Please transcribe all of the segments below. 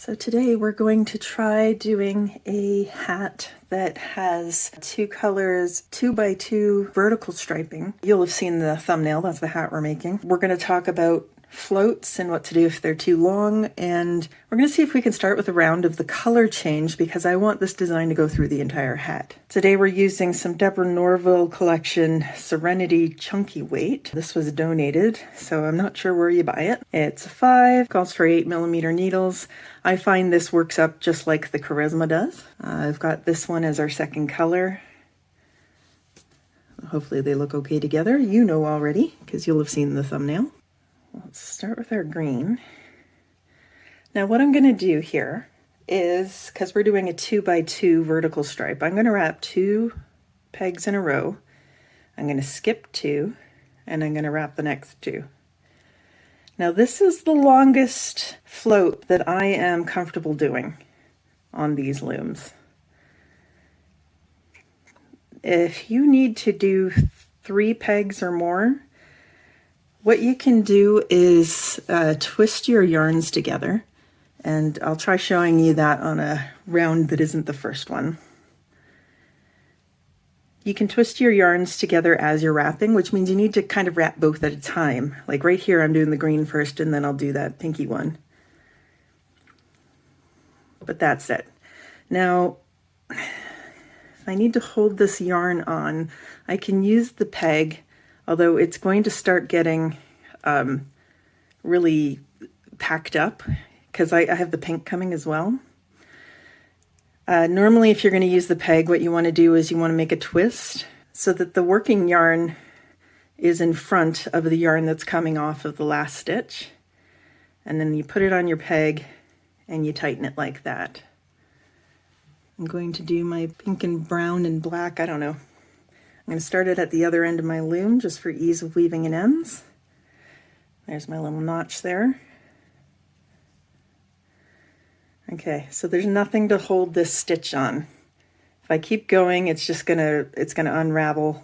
So today we're going to try doing a hat that has two colors, 2x2 vertical striping. You'll have seen the thumbnail, that's the hat we're making. We're going to talk about floats and what to do if they're too long, and we're going to see if we can start with a round of the color change because I want this design to go through the entire hat. Today we're using some Deborah Norville collection Serenity Chunky Weight. This was donated, so I'm not sure where you buy it. It's a 5, calls for 8mm needles. I find this works up just like the Charisma does. I've got this one as our second color. Hopefully they look okay together. You know already because you'll have seen the thumbnail. Let's start with our green. Now what I'm going to do here is, because we're doing a 2x2 vertical stripe, I'm going to wrap 2 pegs in a row. I'm going to skip 2 and I'm going to wrap the next 2. Now this is the longest float that I am comfortable doing on these looms. If you need to do 3 pegs or more, what you can do is twist your yarns together, and I'll try showing you that on a round that isn't the first one. You can twist your yarns together as you're wrapping, which means you need to kind of wrap both at a time. Like right here, I'm doing the green first, and then I'll do that pinky one. But that's it. Now, if I need to hold this yarn on, I can use the peg, although it's going to start getting really packed up because I have the pink coming as well. Normally, if you're going to use the peg, what you want to do is you want to make a twist so that the working yarn is in front of the yarn that's coming off of the last stitch. And then you put it on your peg and you tighten it like that. I'm going to do my pink and brown and black, I don't know. I'm going to start it at the other end of my loom just for ease of weaving in ends. There's my little notch there. Okay, so there's nothing to hold this stitch on. If I keep going, it's gonna unravel.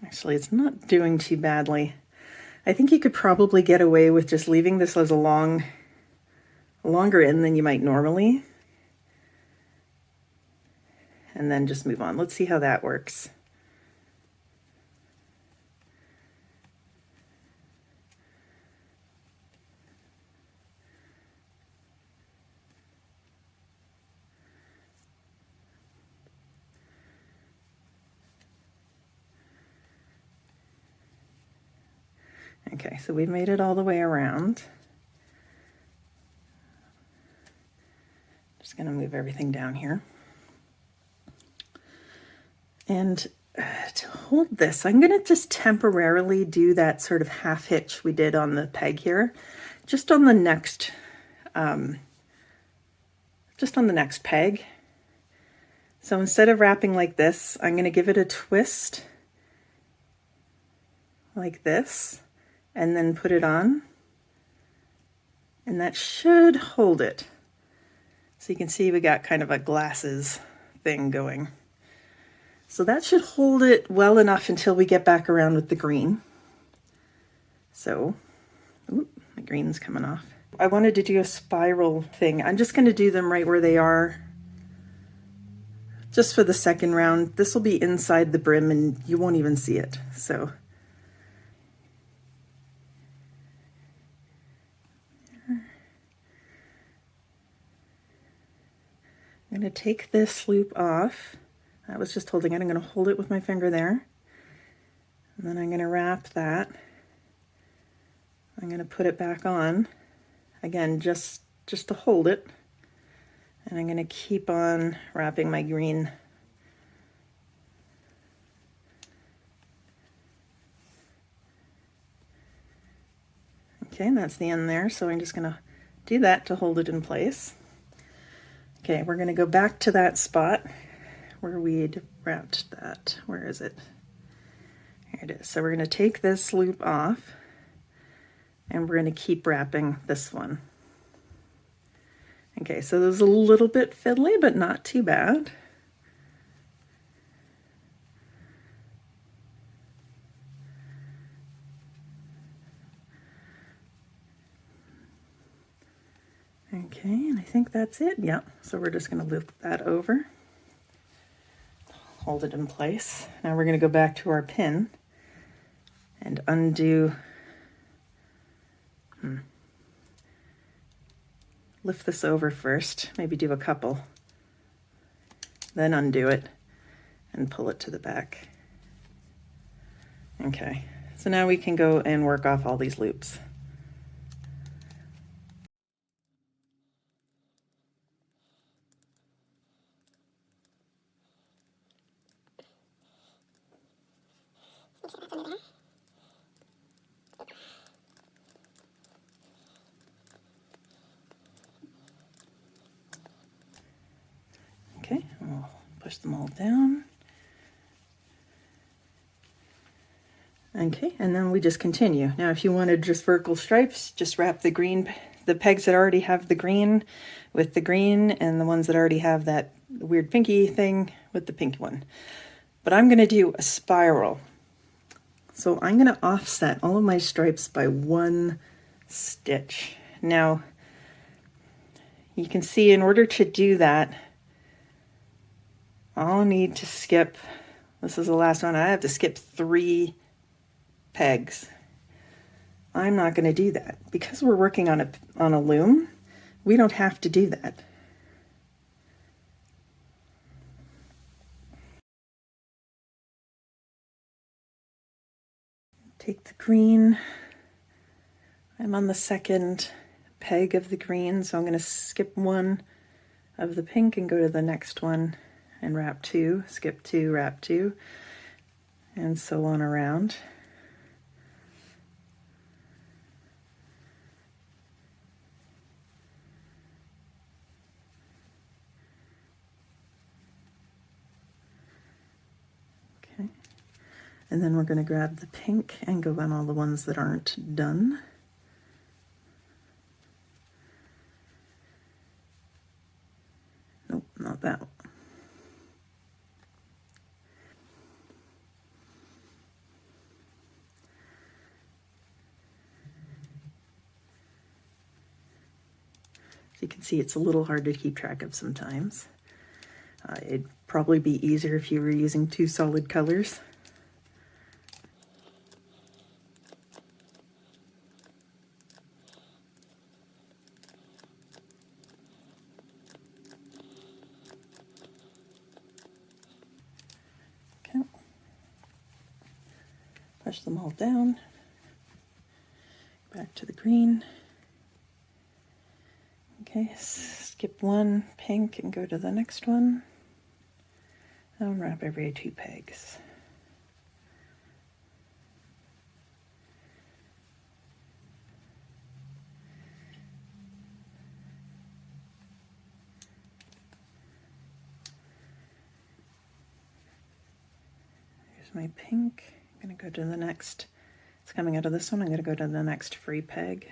Actually, it's not doing too badly. I think you could probably get away with just leaving this as a longer end than you might normally. And then just move on. Let's see how that works. Okay, so we've made it all the way around. Just going to move everything down here. And to hold this, I'm going to just temporarily do that sort of half hitch we did on the peg here, just on the next peg. So instead of wrapping like this, I'm going to give it a twist like this and then put it on, and that should hold it. So you can see we got kind of a glasses thing going. So that should hold it well enough until we get back around with the green. So, ooh, the green's coming off. I wanted to do a spiral thing. I'm just going to do them right where they are, just for the second round. This will be inside the brim and you won't even see it. So, I'm going to take this loop off. I was just holding it. I'm going to hold it with my finger there. And then I'm going to wrap that. I'm going to put it back on. Again, just to hold it. And I'm going to keep on wrapping my green. Okay, and that's the end there. So I'm just going to do that to hold it in place. Okay, we're going to go back to that spot where we'd wrapped that. Where is it? Here it is. So we're going to take this loop off and we're going to keep wrapping this one. Okay, so this is a little bit fiddly, but not too bad. Okay, and I think that's it. Yeah, so we're just going to loop that over, hold it in place. Now we're going to go back to our pin and undo, lift this over first, maybe do a couple, then undo it and pull it to the back. Okay, so now we can go and work off all these loops. Okay, we'll push them all down. Okay, and then we just continue. Now if you wanted just vertical stripes, just wrap the green, the pegs that already have the green with the green, and the ones that already have that weird pinky thing with the pink one. But I'm going to do a spiral. So I'm going to offset all of my stripes by 1 stitch. Now you can see in order to do that, I'll need to skip, this is the last one, I have to skip 3 pegs. I'm not going to do that. Because we're working on a loom, we don't have to do that. Take the green. I'm on the 2nd peg of the green, so I'm going to skip 1 of the pink and go to the next one and wrap 2, skip 2, wrap 2, and so on around. Okay, and then we're going to grab the pink and go on all the ones that aren't done. Nope, not that one. So you can see it's a little hard to keep track of sometimes. It'd probably be easier if you were using 2 solid colors. Okay. Push them all down. Back to the green. Okay, skip 1 pink and go to the next one. And wrap every 2 pegs. Here's my pink. I'm going to go to the next. It's coming out of this one. I'm going to go to the next free peg.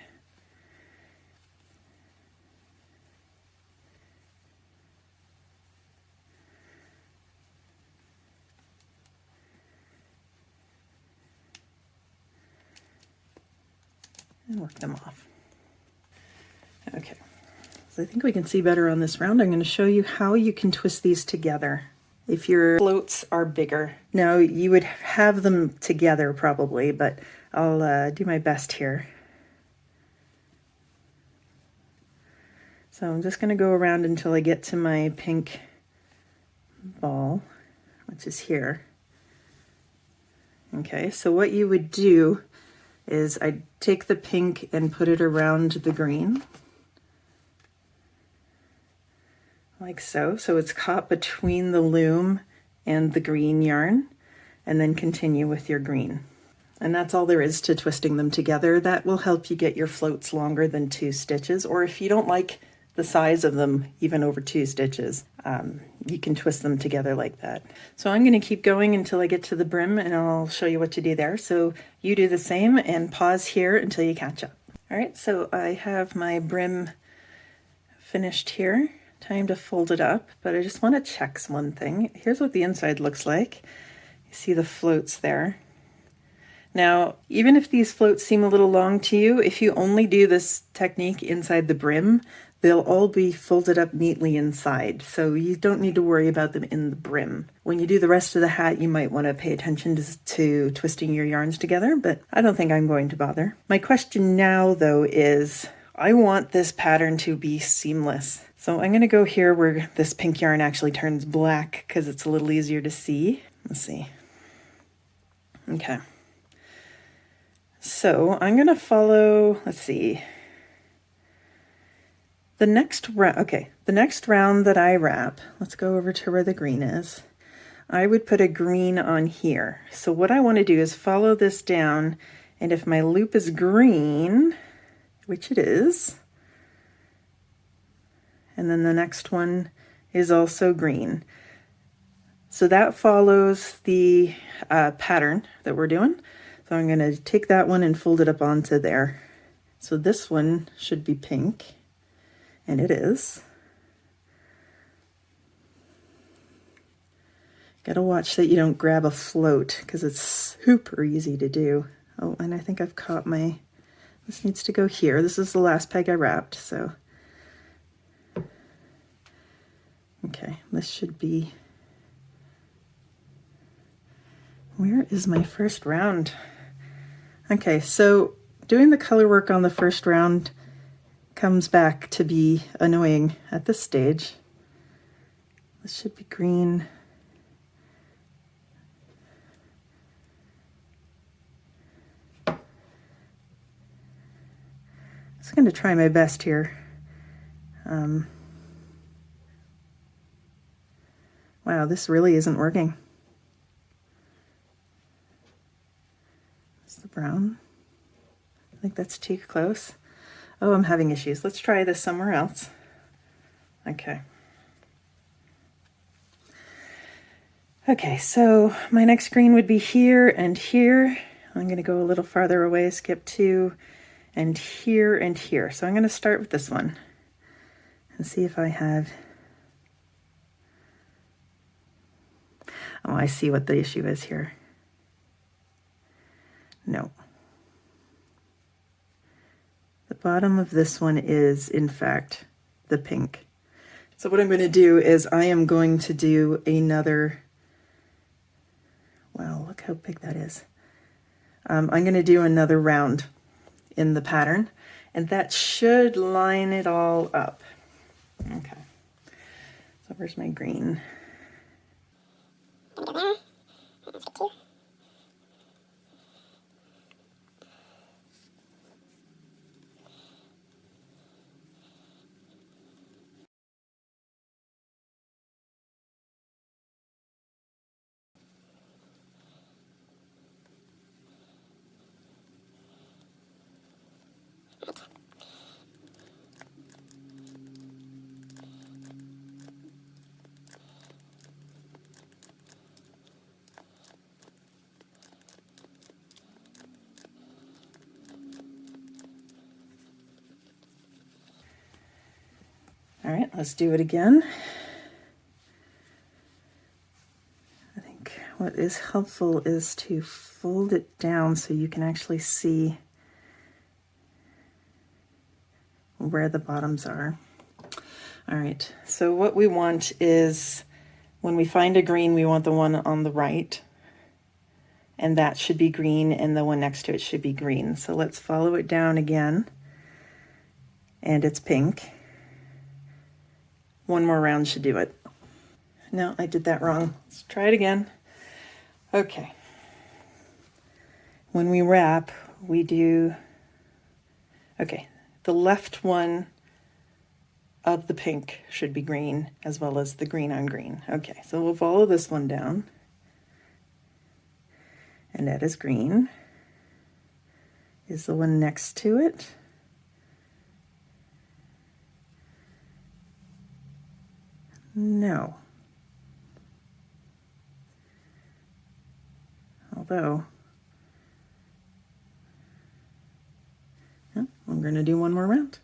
And work them off. Okay, so I think we can see better on this round. I'm going to show you how you can twist these together if your floats are bigger. Now you would have them together probably, but I'll do my best here. So I'm just going to go around until I get to my pink ball, which is here. Okay, so what you would do is I'd take the pink and put it around the green, like so. So it's caught between the loom and the green yarn, and then continue with your green. And that's all there is to twisting them together. That will help you get your floats longer than 2 stitches, or if you don't like the size of them even over 2 stitches, you can twist them together like that. So I'm going to keep going until I get to the brim, and I'll show you what to do there. So you do the same and pause here until you catch up. All right, so I have my brim finished here. Time to fold it up, but I just want to check one thing. Here's what the inside looks like. You see the floats there. Now, even if these floats seem a little long to you, if you only do this technique inside the brim, they'll all be folded up neatly inside, so you don't need to worry about them in the brim. When you do the rest of the hat, you might want to pay attention to twisting your yarns together, but I don't think I'm going to bother. My question now, though, is I want this pattern to be seamless. So I'm going to go here where this pink yarn actually turns black because it's a little easier to see. Let's see. Okay. So I'm going to follow, let's see, the next round. Okay, the next round that I wrap, let's go over to where the green is. I would put a green on here. So what I want to do is follow this down, and if my loop is green, which it is, and then the next one is also green. So that follows the pattern that we're doing. So I'm going to take that one and fold it up onto there. So this one should be pink, and it is. Gotta watch that you don't grab a float because it's super easy to do. Oh, and I think I've caught my, this needs to go here. This is the last peg I wrapped, so. Okay, this should be, where is my first round? Okay, so doing the color work on the first round comes back to be annoying at this stage. This should be green. I'm just going to try my best here. Wow, this really isn't working. It's the brown. I think that's too close. Oh, I'm having issues. Let's try this somewhere else. Okay. Okay, so my next green would be here and here. I'm going to go a little farther away, skip 2, and here and here. So I'm going to start with this one and see if I have... Oh, I see what the issue is here. No. The bottom of this one is, in fact, the pink. So what I'm going to do is I am going to do another... Wow, look how big that is. I'm going to do another round in the pattern, and that should line it all up. Okay. So where's my green? All right, let's do it again. I think what is helpful is to fold it down so you can actually see where the bottoms are. All right, so what we want is when we find a green, we want the one on the right, and that should be green, and the one next to it should be green. So let's follow it down again, and it's pink. One more round should do it. No, I did that wrong. Let's try it again. Okay. When we wrap, we do, okay, the left one of the pink should be green as well as the green on green. Okay, so we'll follow this one down. And that is green. Is the one next to it. No. Although, I'm going to do one more round.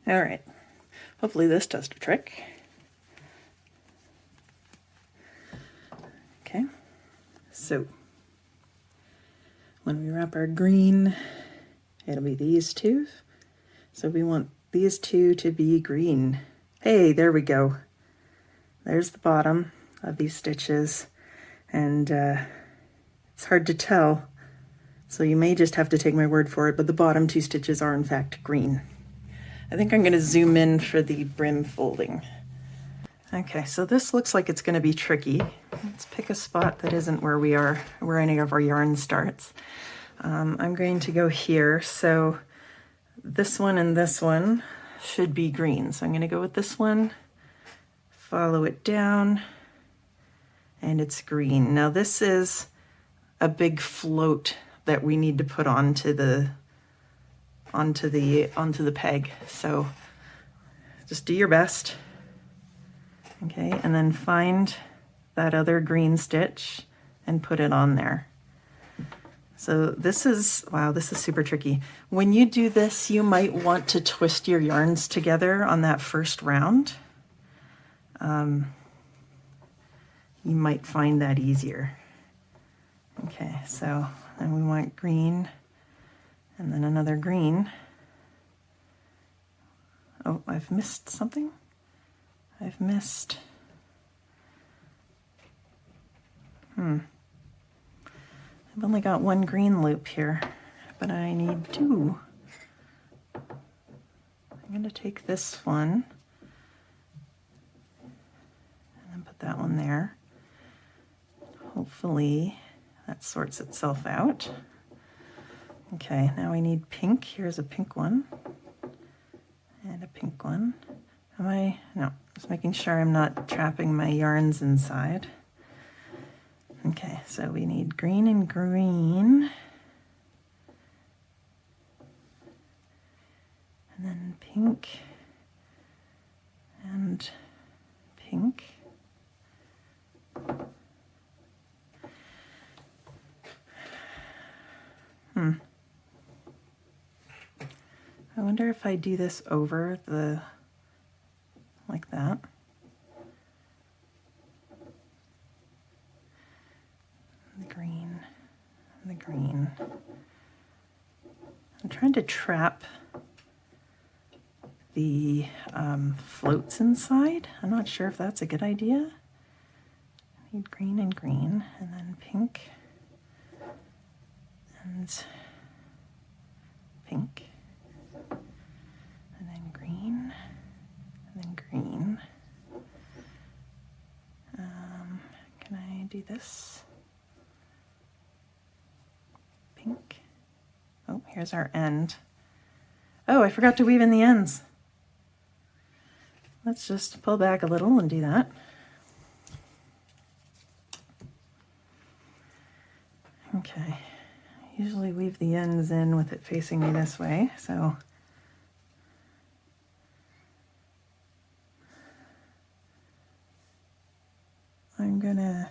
All right, hopefully this does the trick. Okay, so when we wrap our green, it'll be these two. So we want these two to be green. Hey, there we go. There's the bottom of these stitches, and it's hard to tell, so you may just have to take my word for it, but the bottom two stitches are in fact green. I think I'm going to zoom in for the brim folding. Okay, so this looks like it's going to be tricky. Let's pick a spot that isn't where we are, where any of our yarn starts. I'm going to go here, so this one and this one should be green. So I'm going to go with this one, follow it down, and it's green. Now this is a big float that we need to put onto the peg. So just do your best. Okay, and then find that other green stitch and put it on there. So this is, wow, this is super tricky. When you do this, you might want to twist your yarns together on that first round. You might find that easier. Okay, so then we want green and then another green. Oh, I've missed something. I've missed. I've only got one green loop here, but I need two. I'm going to take this one and then put that one there. Hopefully that sorts itself out. Okay, now we need pink. Here's a pink one and a pink one. No, just making sure I'm not trapping my yarns inside. Okay, so we need green and green. And then pink and pink. I wonder if I do this over the, like that. The green, and the green. I'm trying to trap the floats inside. I'm not sure if that's a good idea. I need green and green, and then pink, and pink, and then green, and then green. Can I do this? Pink. Oh, here's our end. Oh, I forgot to weave in the ends. Let's just pull back a little and do that. Okay, I usually weave the ends in with it facing me this way, so I'm gonna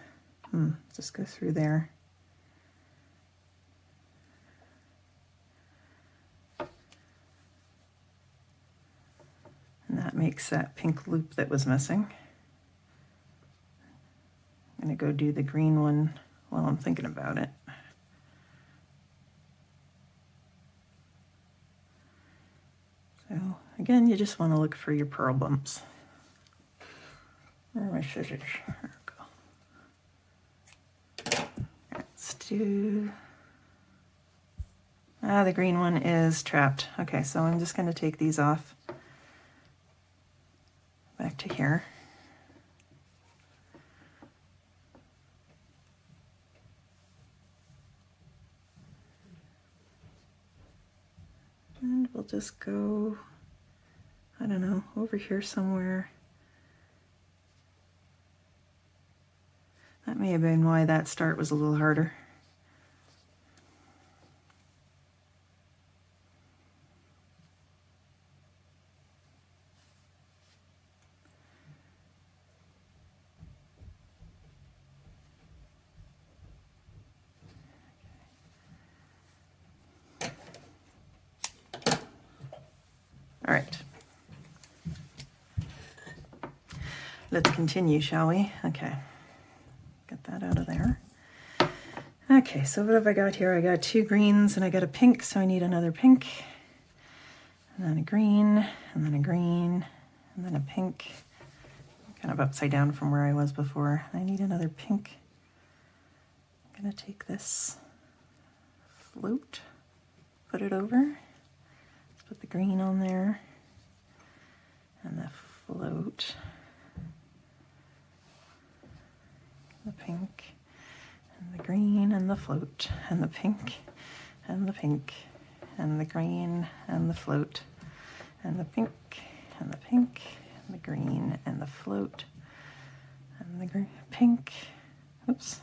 just go through there. And that makes that pink loop that was missing. I'm gonna go do the green one while I'm thinking about it. So again, you just want to look for your purl bumps. Where are my scissors? There we go. Let's do, the green one is trapped. Okay, so I'm just going to take these off back to here. And we'll just go, I don't know, over here somewhere. That may have been why that start was a little harder. All right, let's continue, shall we? Okay, get that out of there. Okay, so what have I got here? I got 2 greens and I got a pink, so I need another pink. And then a green, and then a green, and then a pink. Kind of upside down from where I was before. I need another pink. I'm gonna take this float, put it over. Let's put the green on there, and the float, the pink, and the green, and the float, and the pink, and the pink, and the green, and the float, and the pink, and the pink, and the green, and the float, and the pink. Oops.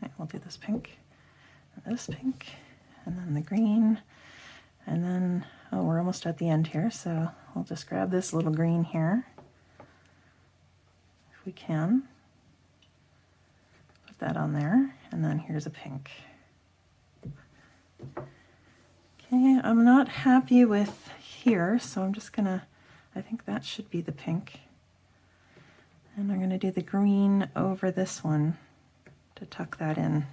Right, we'll do this pink, and this pink, and then the green, and then, oh, we're almost at the end here, so we'll just grab this little green here, if we can. Put that on there, and then here's a pink. Okay, I'm not happy with here, so I'm just gonna, I think that should be the pink. And I'm gonna do the green over this one to tuck that in.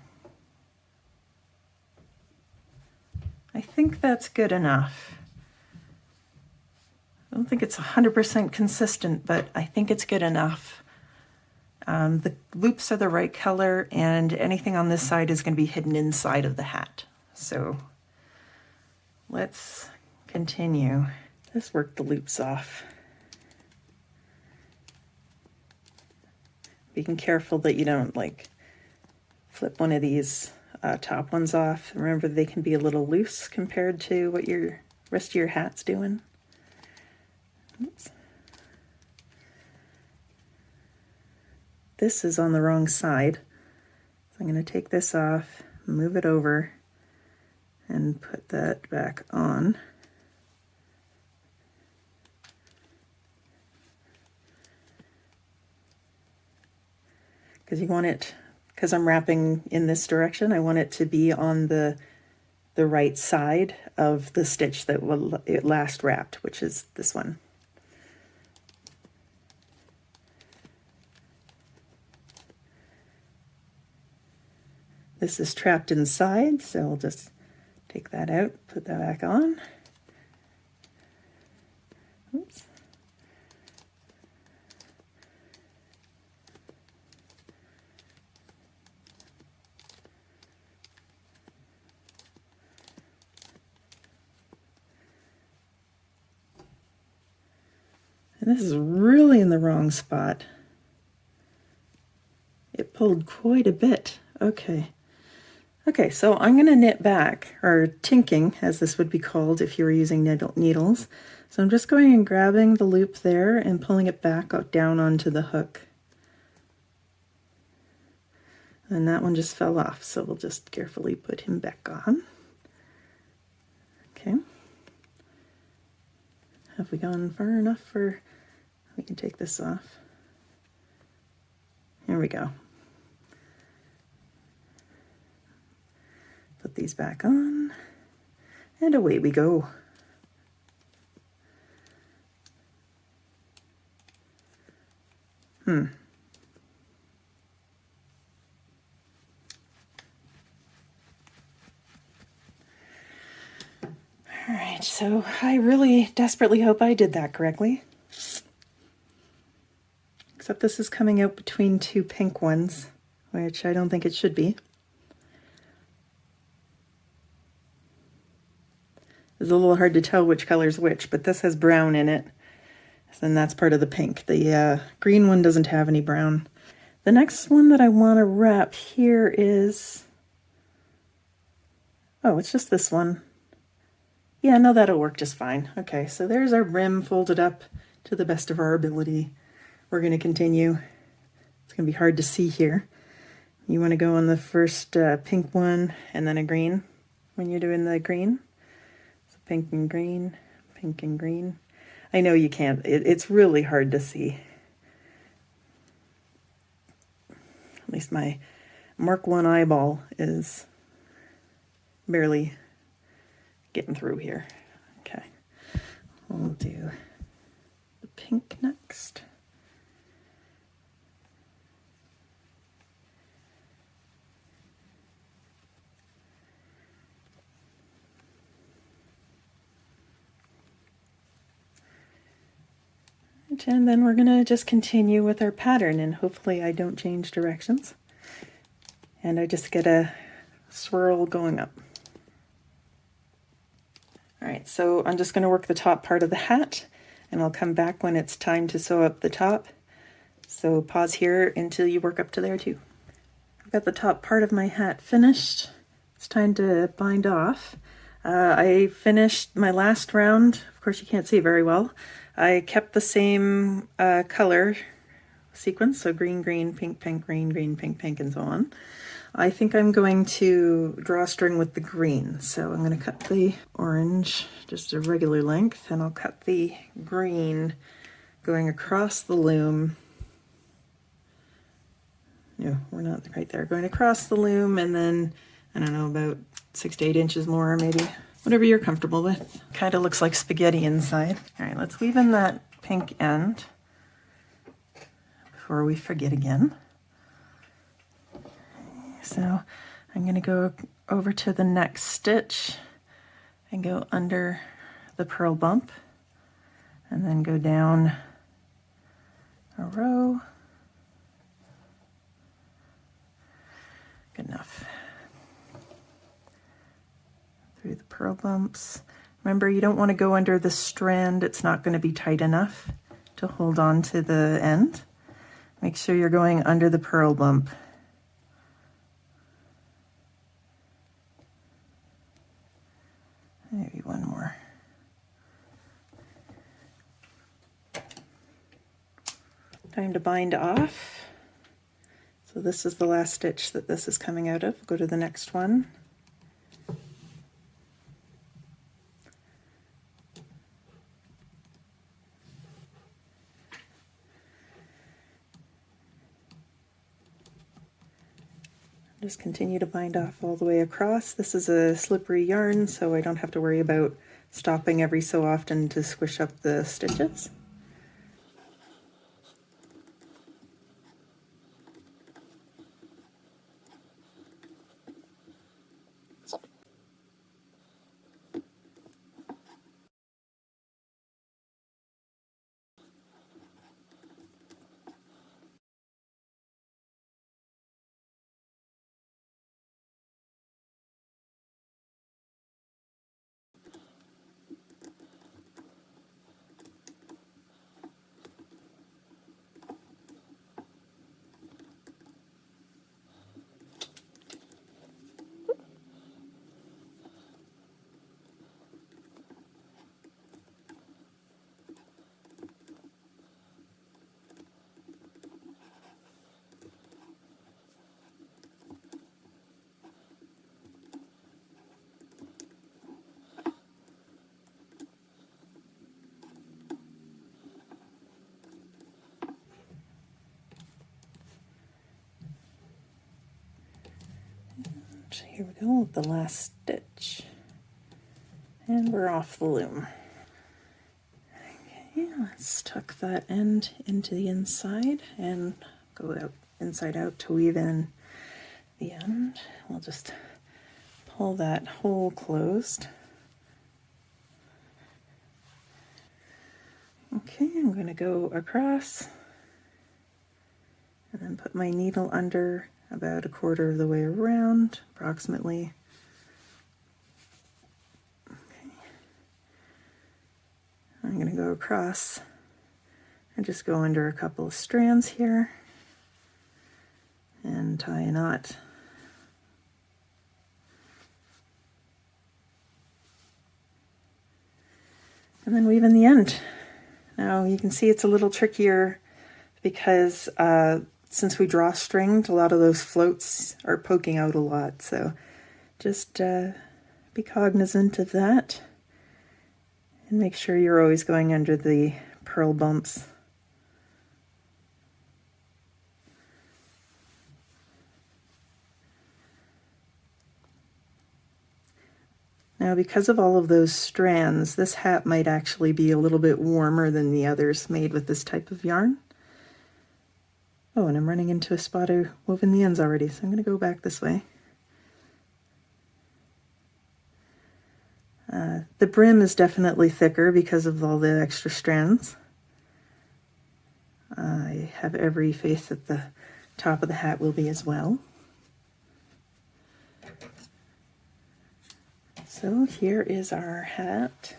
I think that's good enough. I don't think it's 100% consistent, but I think it's good enough. The loops are the right color, and anything on this side is going to be hidden inside of the hat. So let's continue. Let's work the loops off. Being careful that you don't like flip one of these top ones off. Remember, they can be a little loose compared to what your rest of your hat's doing. Oops. This is on the wrong side, so I'm going to take this off, move it over, and put that back on. Because you want it, because I'm wrapping in this direction, I want it to be on the right side of the stitch that it last wrapped, which is this one. This is trapped inside, so I'll just take that out, put that back on. Oops. And this is really in the wrong spot. It pulled quite a bit. Okay. Okay, so I'm going to knit back, or tinking, as this would be called if you were using needles. So I'm just going and grabbing the loop there and pulling it back down onto the hook. And that one just fell off, so we'll just carefully put him back on. Okay. Have we gone far enough for... We can take this off. Here we go. Put these back on, and away we go. All right, so I really desperately hope I did that correctly. Except this is coming out between 2 pink ones, which I don't think it should be. It's a little hard to tell which color is which, but this has brown in it, and that's part of the pink. The green one doesn't have any brown. The next one that I want to wrap here is... Oh, it's just this one. Yeah, no, that'll work just fine. Okay, so there's our brim folded up to the best of our ability. We're going to continue. It's going to be hard to see here. You want to go on the first pink one and then a green when you're doing the green. So pink and green, pink and green. I know you can't. It's really hard to see. At least my Mark 1 eyeball is barely getting through here. Okay, we'll do the pink next. And then we're going to just continue with our pattern, and hopefully I don't change directions. And I just get a swirl going up. All right, so I'm just going to work the top part of the hat, and I'll come back when it's time to sew up the top. So pause here until you work up to there too. I've got the top part of my hat finished. It's time to bind off. I finished my last round. Of course you can't see very well. I kept the same color sequence, so green, green, pink, pink, green, green, pink, pink, and so on. I think I'm going to draw a string with the green, so I'm going to cut the orange just a regular length, and I'll cut the green going across the loom. No, we're not right there. Going across the loom, and then, I don't know, about 6 to 8 inches more maybe. Whatever you're comfortable with. Kind of looks like spaghetti inside. All right, let's weave in that pink end before we forget again. So I'm going to go over to the next stitch and go under the purl bump, and then go down a row. Good enough. Through the purl bumps. Remember, you don't want to go under the strand. It's not going to be tight enough to hold on to the end. Make sure you're going under the purl bump. Maybe one more. Time to bind off. So this is the last stitch that this is coming out of. Go to the next one. Just continue to bind off all the way across. This is a slippery yarn, so I don't have to worry about stopping every so often to squish up the stitches. So here we go with the last stitch. And we're off the loom. Okay, let's tuck that end into the inside and go out inside out to weave in the end. We'll just pull that hole closed. Okay, I'm going to go across and then put my needle under about 1/4 of the way around, approximately. Okay. I'm going to go across and just go under a couple of strands here and tie a knot. And then weave in the end. Now you can see it's a little trickier because since we drawstringed, a lot of those floats are poking out a lot, so just be cognizant of that and make sure you're always going under the purl bumps. Now, because of all of those strands, this hat might actually be a little bit warmer than the others made with this type of yarn. Oh, and I'm running into a spot of woven the ends already, so I'm going to go back this way. The brim is definitely thicker because of all the extra strands. I have every faith that the top of the hat will be as well. So here is our hat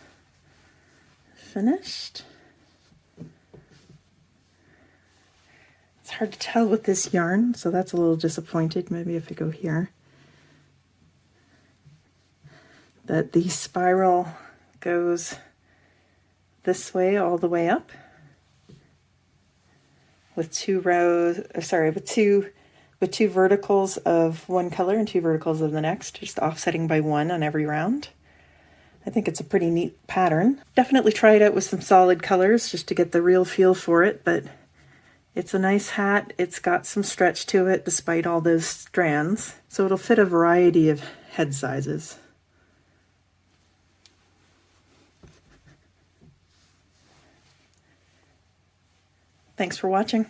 finished. It's hard to tell with this yarn, so that's a little disappointed. Maybe if I go here, that the spiral goes this way all the way up with two rows, with two verticals of one color and two verticals of the next, just offsetting by one on every round. I think it's a pretty neat pattern. Definitely try it out with some solid colors just to get the real feel for it, but it's a nice hat. It's got some stretch to it despite all those strands, so it'll fit a variety of head sizes. Thanks for watching.